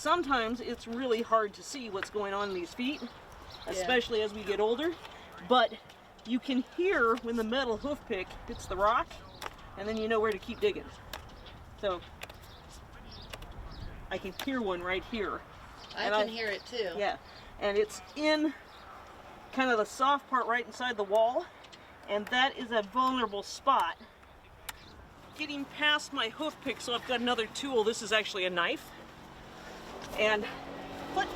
sometimes it's really hard to see what's going on in these feet, especially as we get older, but you can hear when the metal hoof pick hits the rock, and then you know where to keep digging. So I can hear one right here. I can hear it too. Yeah, and it's in kind of the soft part right inside the wall, and that is a vulnerable spot. Getting past my hoof pick, so I've got another tool. This is actually a knife. And foot.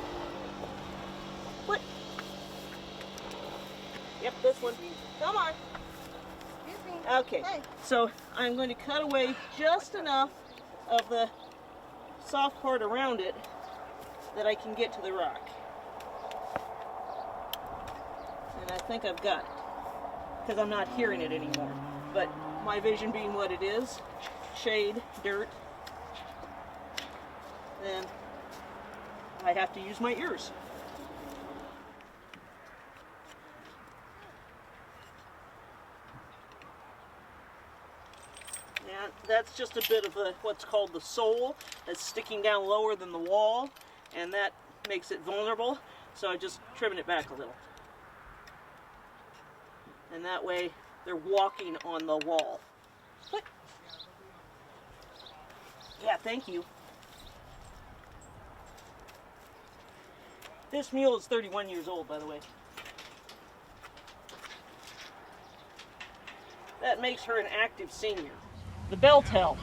Yep, this one. Come on. Okay, so I'm going to cut away just enough of the soft part around it that I can get to the rock. And I think I've got it, because I'm not hearing it anymore. But my vision being what it is, shade, dirt, then I have to use my ears. And that's just a bit of what's called the sole that's sticking down lower than the wall, and that makes it vulnerable, so I'm just trimming it back a little. And that way they're walking on the wall. What? Yeah, thank you. This mule is 31 years old, by the way. That makes her an active senior. The bell tail.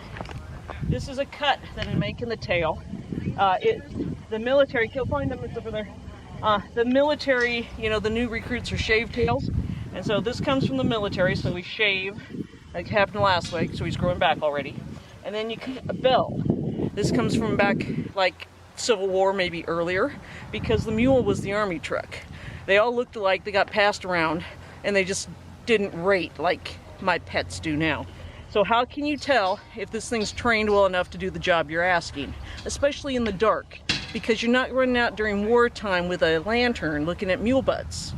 This is a cut that I make in the tail. The military, you'll find them over there. The military, you know, the new recruits are shaved tails. And so this comes from the military, so we shave, like happened last week, so he's growing back already. And then you cut a bell. This comes from back, like, Civil War, maybe earlier, because the mule was the army truck. They all looked alike, they got passed around, and they just didn't rate like my pets do now. So how can you tell if this thing's trained well enough to do the job you're asking? Especially in the dark, because you're not running out during wartime with a lantern looking at mule butts.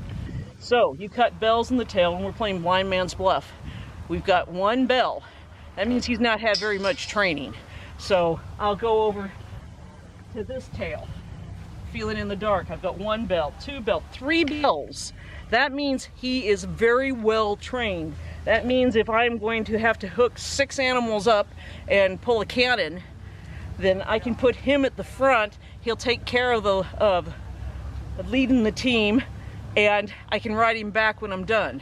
So you cut bells in the tail, and we're playing blind man's bluff. We've got one bell. That means he's not had very much training. So I'll go over to this tail. Feel it in the dark. I've got one bell, two bells, three bells. That means he is very well trained. That means if I'm going to have to hook 6 animals up and pull a cannon, then I can put him at the front. He'll take care of leading the team, and I can ride him back when I'm done.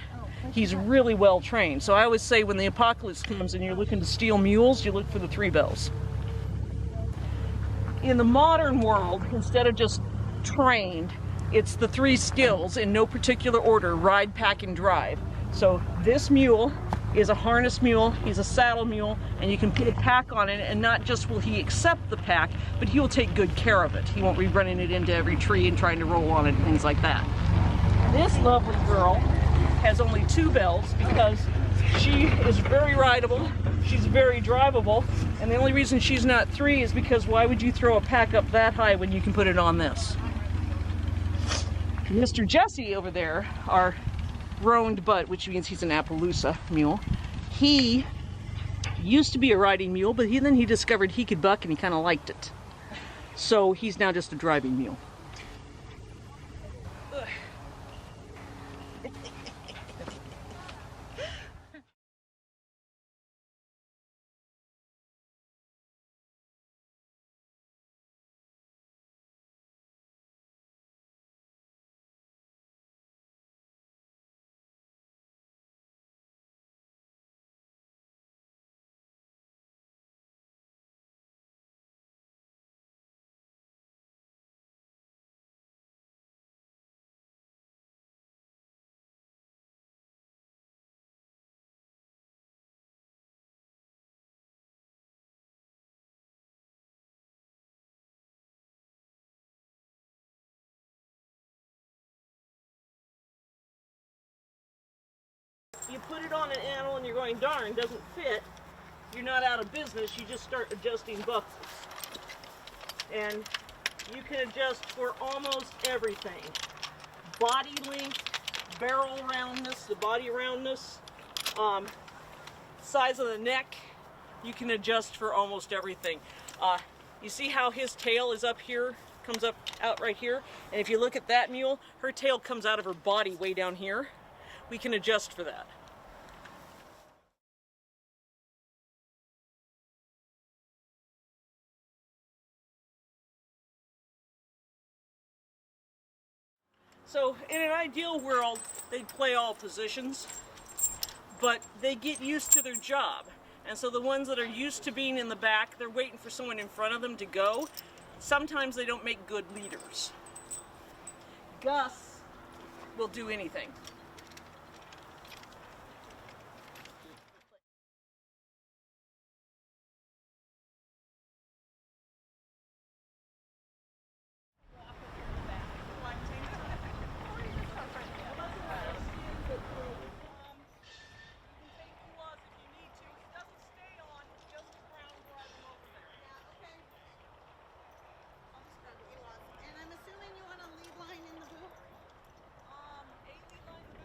He's really well trained. So I always say when the apocalypse comes and you're looking to steal mules, you look for the 3 bells. In the modern world, instead of just trained, it's the 3 skills in no particular order: ride, pack, and drive. So this mule is a harness mule, he's a saddle mule, and you can put a pack on it, and not just will he accept the pack, but he will take good care of it. He won't be running it into every tree and trying to roll on it and things like that. This lovely girl has only 2 bells because she is very rideable, she's very drivable, and the only reason she's not 3 is because why would you throw a pack up that high when you can put it on this? Mr. Jesse over there, our roaned butt, which means he's an Appaloosa mule, he used to be a riding mule, but then he discovered he could buck and he kind of liked it. So he's now just a driving mule. You put it on an animal and you're going, darn, doesn't fit, you're not out of business, you just start adjusting buckles. And you can adjust for almost everything. Body length, barrel roundness, the body roundness, size of the neck, you can adjust for almost everything. You see how his tail is up here, comes up out right here? And if you look at that mule, her tail comes out of her body way down here. We can adjust for that. So in an ideal world, they'd play all positions, but they get used to their job. And so the ones that are used to being in the back, they're waiting for someone in front of them to go. Sometimes they don't make good leaders. Gus will do anything. And I'm assuming you want a lead line in the booth? A lead line in the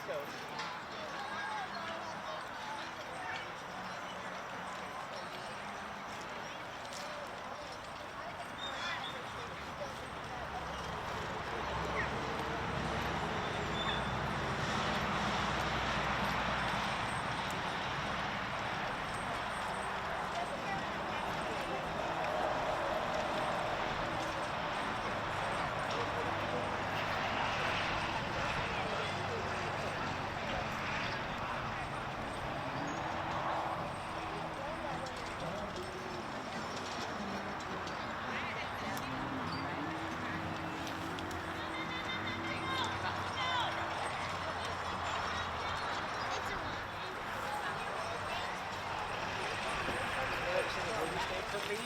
Stagecoach.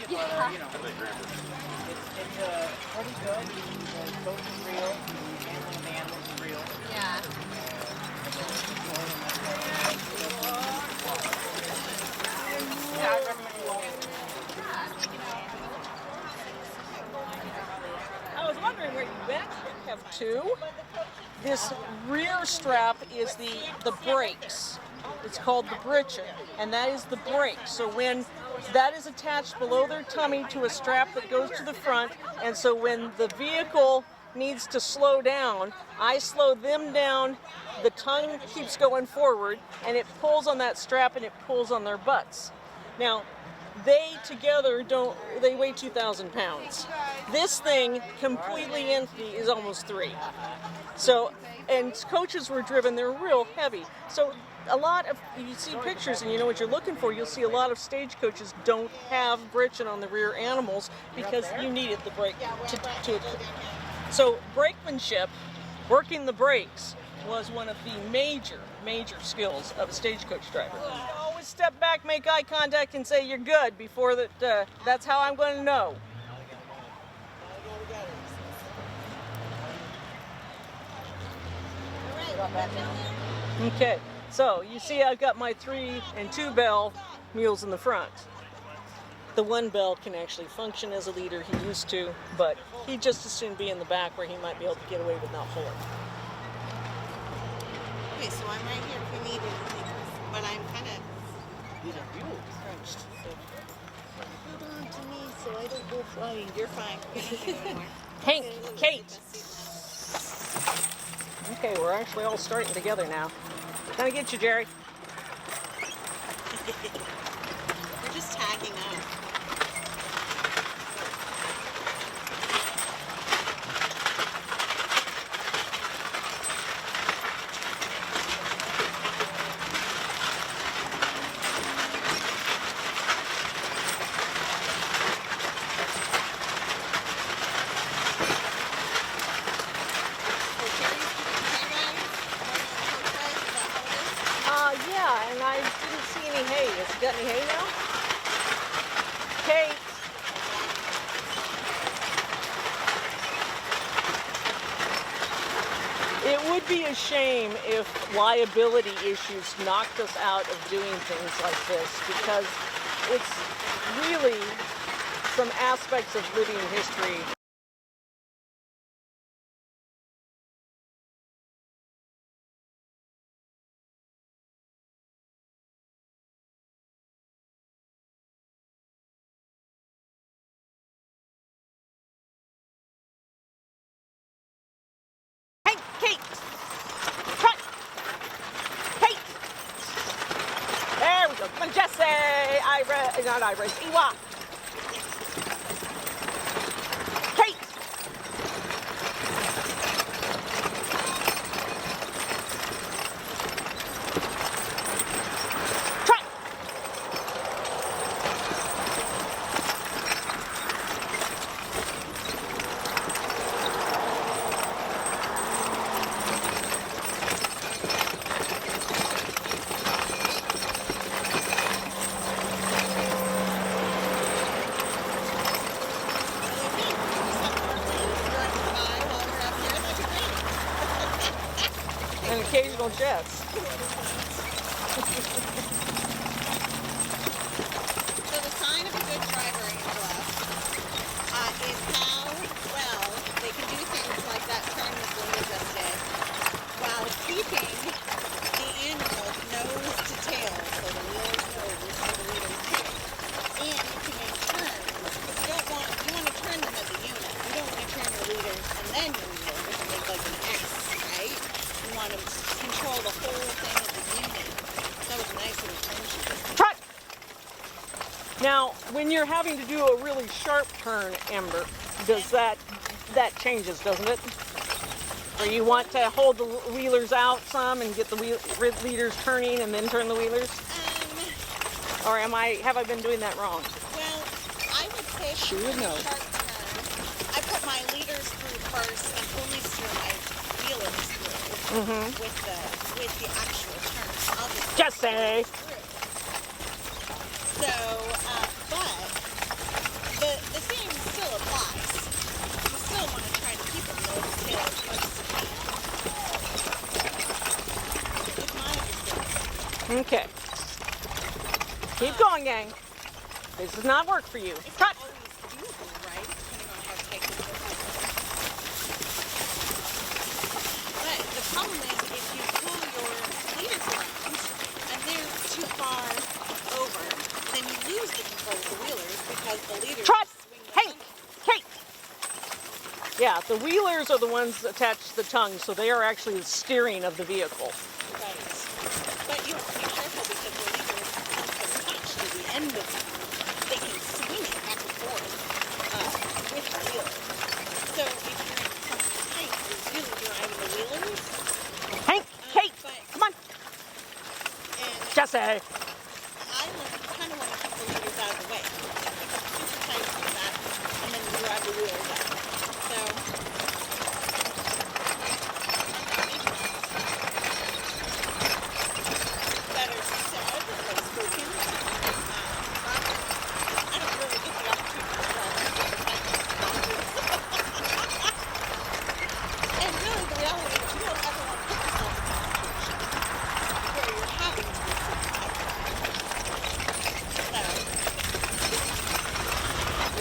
Yeah. You know, it's pretty good. The coach is real. Handling the animals is real. Yeah. I was wondering where you went. We have two. This rear strap is the brakes. It's called the britchin, and that is the brake. So when that is attached below their tummy to a strap that goes to the front, and so when the vehicle needs to slow down, I slow them down, the tongue keeps going forward, and it pulls on that strap and it pulls on their butts. Now, they together they weigh 2,000 pounds. This thing, completely empty, is almost 3. So, and coaches were driven, they're real heavy. So a lot of, you see pictures and you know what you're looking for, you'll see a lot of stagecoaches don't have britchin on the rear animals because you needed the brake to so brakemanship, working the brakes, was one of the major skills of a stagecoach driver. Always step back, make eye contact, and say you're good before that. That's how I'm going to know. Okay, so you see I've got my 3 and 2 bell mules in the front. The 1 bell can actually function as a leader, he used to, but he'd just as soon be in the back where he might be able to get away with not pulling. Okay, so I'm right here if you need anything, but I'm kind of crunched. So. Hold on to me so I don't go flying. You're fine. Hank, Kate. Okay, we're actually all starting together now. Gonna get you, Jerry. We're just tagging up. Yeah, and I didn't see any hay. Has he got any hay now? Kate. It would be a shame if liability issues knocked us out of doing things like this, because it's really some aspects of living history. Hey, Kate! Cut! Kate! There we go. Come on, Jesse! Not Iris, Ewok! Kate! Trot! And occasional jets. So the sign of a good driver, Angela, is how well they can do things like that turn that Lynda just did while keeping want to control the whole thing at the unit. That was a nice little turn she did. Trot! Now, when you're having to do a really sharp turn, Amber, does that changes, doesn't it? Or you want to hold the wheelers out some and get the leaders turning and then turn the wheelers? Or have I been doing that wrong? Well, I would say She would know. sharp turn. I put my leaders through first and only steer my wheelers through with the actual turn. Obviously, Just say. So, but the thing still applies. You still want to try to keep them nose to tail as much as you can. It's my understanding. Okay. Keep going, gang. This does not work for you. It's Trot! not always doable, right? Depending on how tight the grip is. But the problem is if you pull your leaders around and they're too far over, then you lose the control of the wheelers because the leaders Trot! swing the Hey! tongue. Hey! Yeah, the wheelers are the ones attached to the tongue, so they are actually the steering of the vehicle. Right. But you have to be careful because the leaders attached to the end of them. They can swing it back and forth with the wheelers. So if you're in something tight, you're really driving the wheelers. Hank! Kate! But Come on! and Jesse! I kind of want to keep the leaders out of the way. Keep them super tight like that, and then drive the wheels out. So better said than spoken. I don't really get the opportunity to drive. And really, the reality is you don't ever want to put yourself in a situation where you're having to be super tight. So,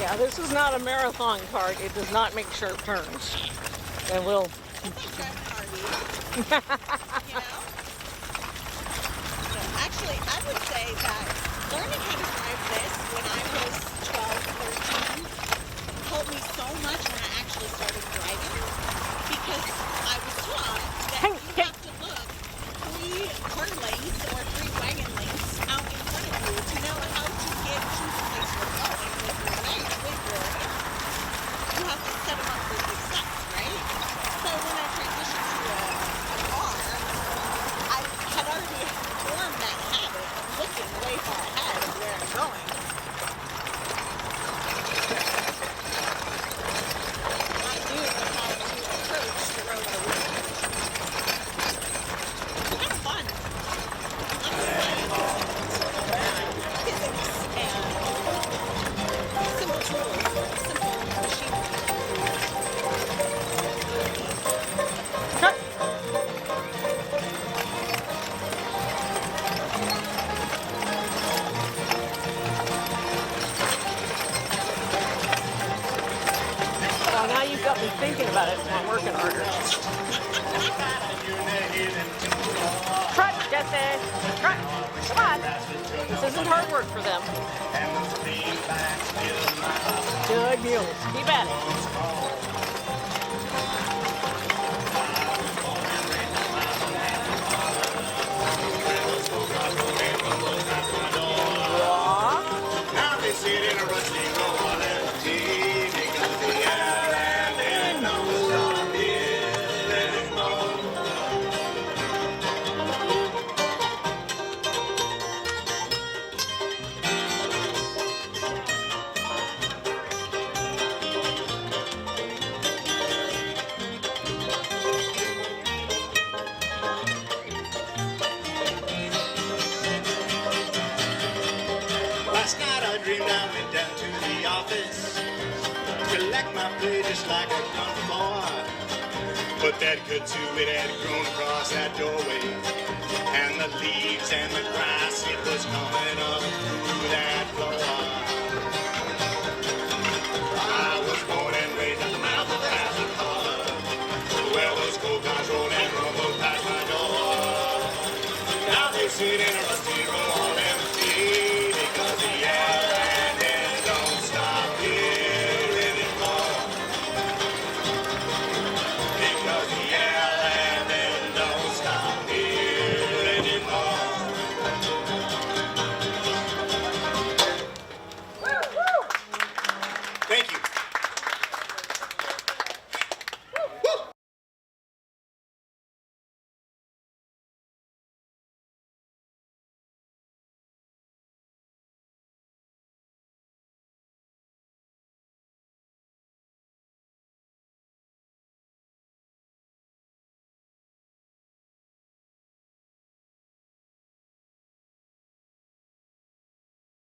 Yeah, this is not a marathon cart. It does not make sharp turns. And we'll... it's like driving an RV, you know? So actually, I would say that learning how to drive this when I was 12, 13 helped me so much when I actually started driving because I was taught that you have to look 3 car lanes or 3 wagon lanes out in front of you to know how to get to the place you're going with your wagon, with your animal. You have to set them up for success, right? So when I transitioned to a car, I had already formed that habit of looking way far ahead of where I'm going. I knew how to approach the road I was on. It's kind of fun. I'm excited. Physics and simple tools, simple machinery. Trot! Well, now you've got me thinking about it, so I'm working harder. Trot, Jesse! Trot! Come on! This isn't hard work for them. Good mules. Keep at it. Walk. Now they sit in a rusty royalty because the island and no stop is anymore. Last night I dreamed I went down to the office, collect my pay just like I'd done before. But that good to it had grown across that doorway, and the leaves and the grass, it was coming up through that floor. I was born and raised at the mouth of Hazard Harbor, where those coal cars rolled and rumbled past my door. Now they sit in a rusty road.